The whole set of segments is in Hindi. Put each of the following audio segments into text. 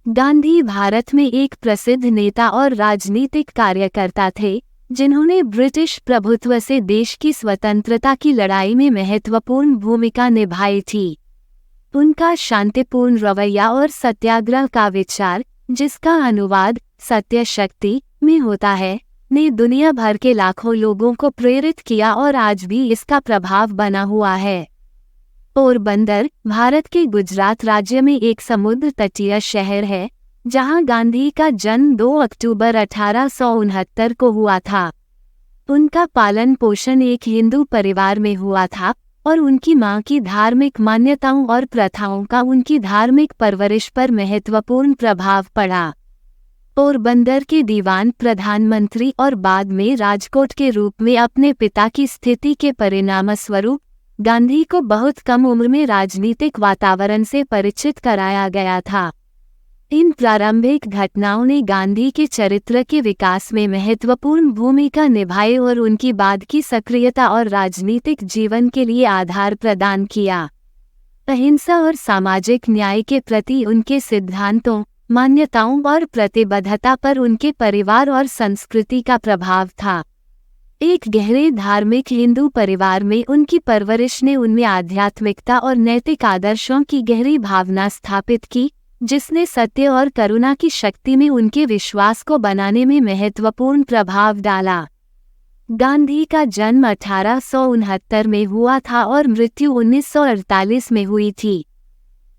गांधी भारत में एक प्रसिद्ध नेता और राजनीतिक कार्यकर्ता थे, जिन्होंने ब्रिटिश प्रभुत्व से देश की स्वतंत्रता की लड़ाई में महत्वपूर्ण भूमिका निभाई थी। उनका शांतिपूर्ण रवैया और सत्याग्रह का विचार, जिसका अनुवाद सत्य शक्ति में होता है, ने दुनिया भर के लाखों लोगों को प्रेरित किया और आज भी इसका प्रभाव बना हुआ है। पोरबंदर भारत के गुजरात राज्य में एक समुद्र तटीय शहर है, जहां गांधी का जन्म 2 अक्टूबर 1869 को हुआ था। उनका पालन पोषण एक हिंदू परिवार में हुआ था और उनकी मां की धार्मिक मान्यताओं और प्रथाओं का उनकी धार्मिक परवरिश पर महत्वपूर्ण प्रभाव पड़ा। पोरबंदर के दीवान, प्रधानमंत्री और बाद में राजकोट के रूप में अपने पिता की स्थिति के परिणामस्वरूप गांधी को बहुत कम उम्र में राजनीतिक वातावरण से परिचित कराया गया था। इन प्रारंभिक घटनाओं ने गांधी के चरित्र के विकास में महत्वपूर्ण भूमिका निभाई और उनकी बाद की सक्रियता और राजनीतिक जीवन के लिए आधार प्रदान किया। अहिंसा और सामाजिक न्याय के प्रति उनके सिद्धांतों, मान्यताओं और प्रतिबद्धता पर उनके परिवार और संस्कृति का प्रभाव था। एक गहरे धार्मिक हिंदू परिवार में उनकी परवरिश ने उनमें आध्यात्मिकता और नैतिक आदर्शों की गहरी भावना स्थापित की, जिसने सत्य और करुणा की शक्ति में उनके विश्वास को बनाने में महत्वपूर्ण प्रभाव डाला। गांधी का जन्म 1869 में हुआ था और मृत्यु 1948 में हुई थी।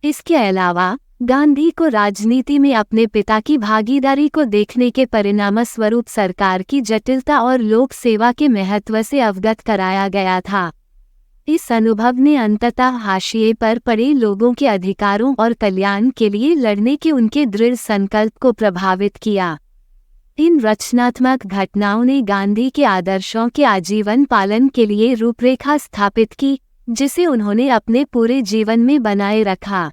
इसके अलावा गांधी को राजनीति में अपने पिता की भागीदारी को देखने के परिणामस्वरूप सरकार की जटिलता और लोक सेवा के महत्व से अवगत कराया गया था। इस अनुभव ने अंततः हाशिए पर पड़े लोगों के अधिकारों और कल्याण के लिए लड़ने के उनके दृढ़ संकल्प को प्रभावित किया। इन रचनात्मक घटनाओं ने गांधी के आदर्शों के आजीवन पालन के लिए रूपरेखा स्थापित की, जिसे उन्होंने अपने पूरे जीवन में बनाए रखा।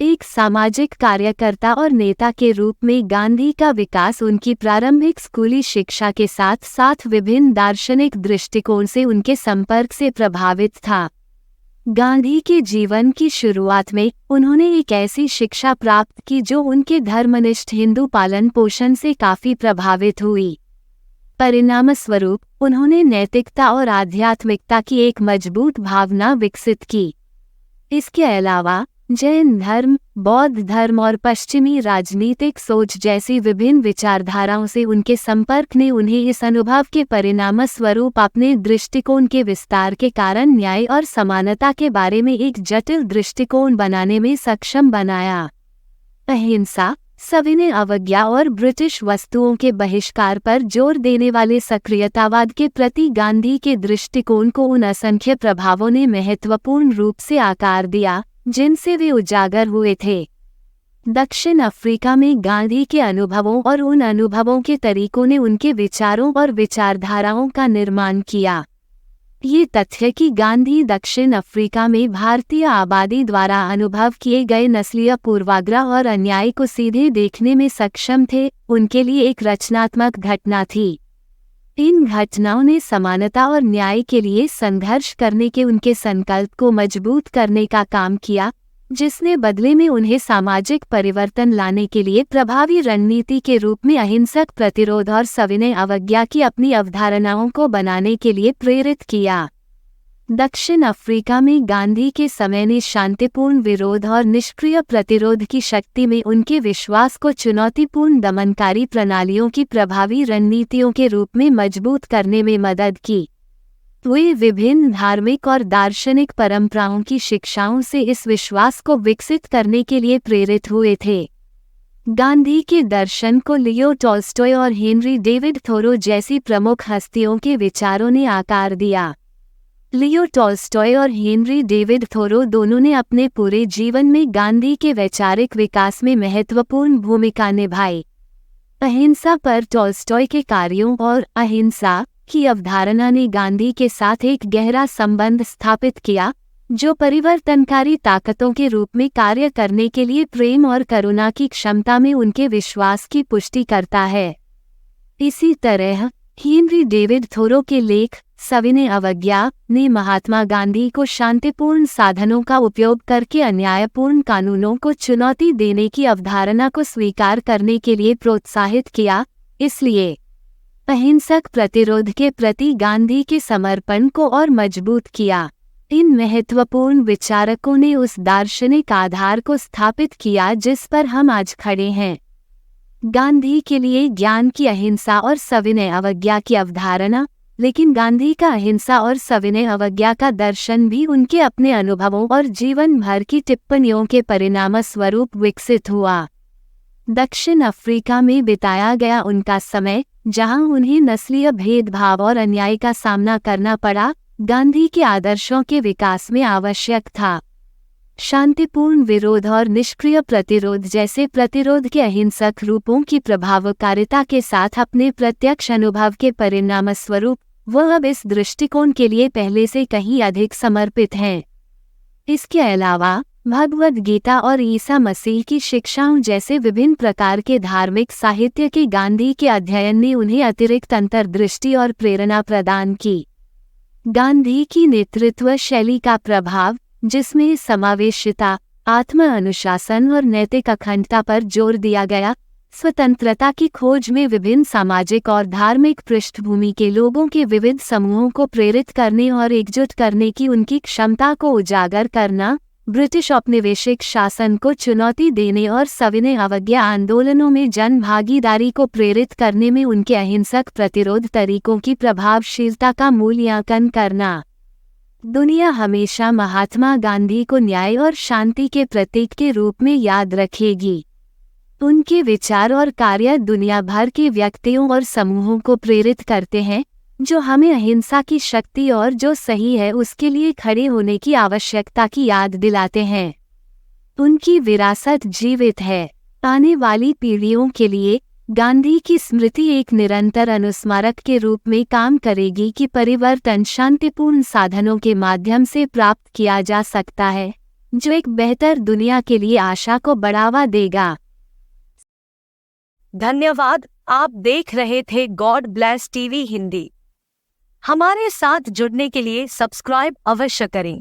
एक सामाजिक कार्यकर्ता और नेता के रूप में गांधी का विकास उनकी प्रारंभिक स्कूली शिक्षा के साथ साथ विभिन्न दार्शनिक दृष्टिकोण से उनके संपर्क से प्रभावित था। गांधी के जीवन की शुरुआत में उन्होंने एक ऐसी शिक्षा प्राप्त की जो उनके धर्मनिष्ठ हिंदू पालन पोषण से काफी प्रभावित हुई। परिणामस्वरूप उन्होंने नैतिकता और आध्यात्मिकता की एक मजबूत भावना विकसित की। इसके अलावा जैन धर्म, बौद्ध धर्म और पश्चिमी राजनीतिक सोच जैसी विभिन्न विचारधाराओं से उनके संपर्क ने उन्हें इस अनुभव के परिणामस्वरूप अपने दृष्टिकोण के विस्तार के कारण न्याय और समानता के बारे में एक जटिल दृष्टिकोण बनाने में सक्षम बनाया। अहिंसा, सविनय अवज्ञा और ब्रिटिश वस्तुओं के बहिष्कार पर जोर देने वाले सक्रियतावाद के प्रति गांधी के दृष्टिकोण को उन असंख्य प्रभावों ने महत्वपूर्ण रूप से आकार दिया जिनसे वे उजागर हुए थे। दक्षिण अफ्रीका में गांधी के अनुभवों और उन अनुभवों के तरीकों ने उनके विचारों और विचारधाराओं का निर्माण किया। ये तथ्य कि गांधी दक्षिण अफ्रीका में भारतीय आबादी द्वारा अनुभव किए गए नस्लीय पूर्वाग्रह और अन्याय को सीधे देखने में सक्षम थे, उनके लिए एक रचनात्मक घटना थी। इन घटनाओं ने समानता और न्याय के लिए संघर्ष करने के उनके संकल्प को मजबूत करने का काम किया, जिसने बदले में उन्हें सामाजिक परिवर्तन लाने के लिए प्रभावी रणनीति के रूप में अहिंसक प्रतिरोध और सविनय अवज्ञा की अपनी अवधारणाओं को बनाने के लिए प्रेरित किया। दक्षिण अफ्रीका में गांधी के समय ने शांतिपूर्ण विरोध और निष्क्रिय प्रतिरोध की शक्ति में उनके विश्वास को चुनौतीपूर्ण दमनकारी प्रणालियों की प्रभावी रणनीतियों के रूप में मजबूत करने में मदद की। वे विभिन्न धार्मिक और दार्शनिक परंपराओं की शिक्षाओं से इस विश्वास को विकसित करने के लिए प्रेरित हुए थे। गांधी के दर्शन को लियो टॉल्स्टॉय और हेनरी डेविड थोरो जैसी प्रमुख हस्तियों के विचारों ने आकार दिया। लियो टॉल्स्टॉय और हेनरी डेविड थोरो दोनों ने अपने पूरे जीवन में गांधी के वैचारिक विकास में महत्वपूर्ण भूमिका निभाई। अहिंसा पर टॉल्स्टॉय के कार्यों और अहिंसा की अवधारणा ने गांधी के साथ एक गहरा संबंध स्थापित किया, जो परिवर्तनकारी ताकतों के रूप में कार्य करने के लिए प्रेम और करुणा की क्षमता में उनके विश्वास की पुष्टि करता है। इसी तरह हेनरी डेविड थोरो के लेख सविनय अवज्ञा ने महात्मा गांधी को शांतिपूर्ण साधनों का उपयोग करके अन्यायपूर्ण कानूनों को चुनौती देने की अवधारणा को स्वीकार करने के लिए प्रोत्साहित किया। इसलिए अहिंसक प्रतिरोध के प्रति गांधी के समर्पण को और मजबूत किया। इन महत्वपूर्ण विचारकों ने उस दार्शनिक आधार को स्थापित किया जिस पर हम आज खड़े हैं। गांधी के लिए ज्ञान की अहिंसा और सविनय अवज्ञा की अवधारणा, लेकिन गांधी का अहिंसा और सविनय अवज्ञा का दर्शन भी उनके अपने अनुभवों और जीवन भर की टिप्पणियों के परिणामस्वरूप विकसित हुआ। दक्षिण अफ्रीका में बिताया गया उनका समय, जहां उन्हें नस्लीय भेदभाव और अन्याय का सामना करना पड़ा, गांधी के आदर्शों के विकास में आवश्यक था। शांतिपूर्ण विरोध और निष्क्रिय प्रतिरोध जैसे प्रतिरोध के अहिंसक रूपों की प्रभावकारिता के साथ अपने प्रत्यक्ष अनुभव के परिणामस्वरूप वह अब इस दृष्टिकोण के लिए पहले से कहीं अधिक समर्पित हैं। इसके अलावा भगवद गीता और ईसा मसीह की शिक्षाओं जैसे विभिन्न प्रकार के धार्मिक साहित्य के गांधी के अध्ययन ने उन्हें अतिरिक्त अंतर्दृष्टि और प्रेरणा प्रदान की। गांधी की नेतृत्व शैली का प्रभाव, जिसमें समावेशिता, आत्म अनुशासन और नैतिक अखंडता पर जोर दिया गया, स्वतंत्रता की खोज में विभिन्न सामाजिक और धार्मिक पृष्ठभूमि के लोगों के विविध समूहों को प्रेरित करने और एकजुट करने की उनकी क्षमता को उजागर करना, ब्रिटिश औपनिवेशिक शासन को चुनौती देने और सविनय अवज्ञा आंदोलनों में जन भागीदारी को प्रेरित करने में उनके अहिंसक प्रतिरोध तरीकों की प्रभावशीलता का मूल्यांकन करना। दुनिया हमेशा महात्मा गांधी को न्याय और शांति के प्रतीक के रूप में याद रखेगी। उनके विचार और कार्य दुनिया भर के व्यक्तियों और समूहों को प्रेरित करते हैं, जो हमें अहिंसा की शक्ति और जो सही है उसके लिए खड़े होने की आवश्यकता की याद दिलाते हैं। उनकी विरासत जीवित है। आने वाली पीढ़ियों के लिए गांधी की स्मृति एक निरंतर अनुस्मारक के रूप में काम करेगी कि परिवर्तन शांतिपूर्ण साधनों के माध्यम से प्राप्त किया जा सकता है, जो एक बेहतर दुनिया के लिए आशा को बढ़ावा देगा। धन्यवाद। आप देख रहे थे गॉड ब्लेस टीवी हिंदी। हमारे साथ जुड़ने के लिए सब्सक्राइब अवश्य करें।